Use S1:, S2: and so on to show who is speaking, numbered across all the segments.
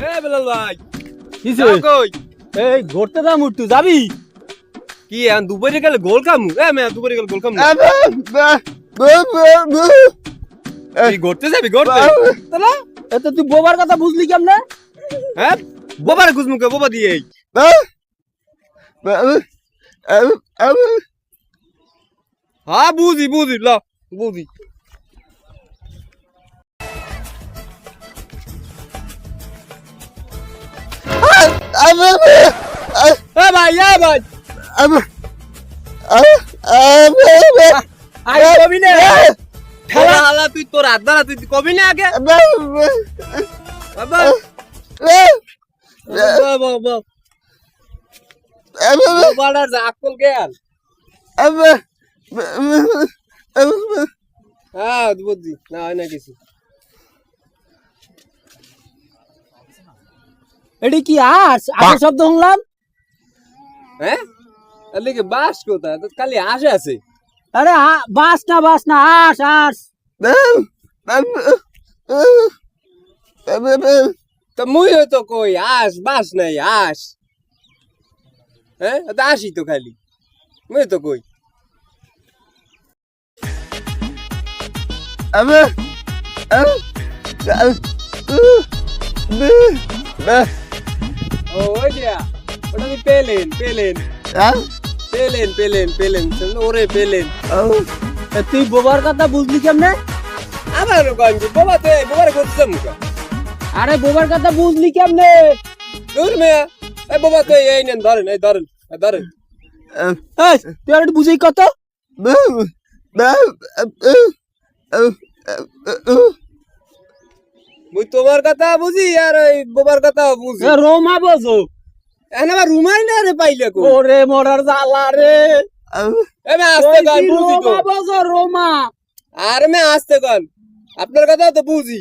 S1: এ বেলাল ভাই
S2: কিছে
S1: যাও কই
S2: এই ঘুরতে যাম তুই যাবি
S1: কি এখন দুপুরে গেলে গোল কামু মে দুপুরে গেলে গোল কামু তুই ঘুরতে যাবি ঘুরতে
S2: তাহলে এত তুই বোবার কথা বুঝলি কেমনে
S1: হ্যাঁ বোবার গুজমুকে বোবা দিয়ে হ্যাঁ বুঝি বুঝি ল বুঝি এ ভাই আরে কবি না ঠেলা হালা তুই তোর হাত ধরা তুই কবি না আগে বাবা বাবা বাবার আকল গেল হ্যাঁ বুঝছি না হয় না কিছু
S2: এটি কি আস শব্দ শুনলাম
S1: হ্যাঁ তাহলে কি বাস কোথায় তো খালি আসে আছে
S2: আরে বাস না আস
S1: তো মুই হয়তো কই আস বাস নাই আস হ্যাঁ তো আসি তো খালি মুই তো কই ও ওই দিয়া ওটা কি পেলেন ওরে পেলেন
S2: তুই বোবার কথা বুঝলি কেমনে
S1: আমার গঞ্জি বাবা তো বাবার করতে মুখা
S2: আরে বোবার কথা বুঝলি কেমনে
S1: দূর মেয়া এই বাবা তো এই নেন ধরেন
S2: তুই আর একটু বুঝেই কত
S1: মুই তোমার কথা বুঝি আর ওই বাবার কথা বুঝি
S2: রোমা বোঝো
S1: এখন আমার রুমাই না রে পাইলে কো
S2: ওরে মরার জ্বালা রে
S1: এমে আসতে গান বুঝি তো
S2: রোমা বোঝো রোমা
S1: আর মে আসতে গান আপনার কথা তো বুঝি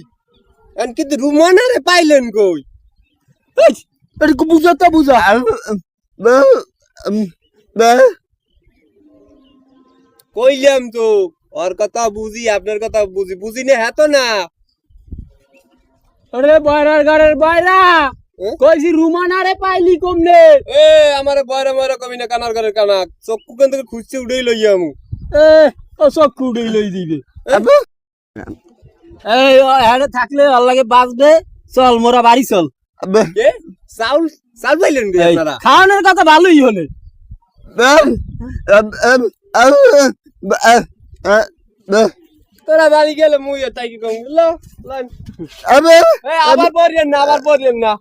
S1: এখন কিন্তু রুমা না রে পাইলেন কই
S2: একটু বুঝো তো বুঝো
S1: কইলাম তো ওর কথা বুঝি আপনার কথা বুঝি না হ্যাঁ তো না
S2: আরে বয়রার ঘরের বয়রা কইছি রুমানা রে পাইলি কমনে
S1: এ আমারে বয়রা ময়রা কবি না কানার ঘরের কানা চক্কু কেন থেকে খুঁজছে উড়েই লইয়া আমু
S2: এ ও সব কুড়েই লই দিবে এই হ্যাঁ থাকলে ভাল লাগে বাঁচবে চল মোরা বাড়ি চল
S1: কে চাউল পাইলেন কি আপনারা
S2: খাওয়ানোর কথা ভালোই হলে
S1: তোরা বাড়ি গেলে মুই তাই কি কম আবার পড়েন না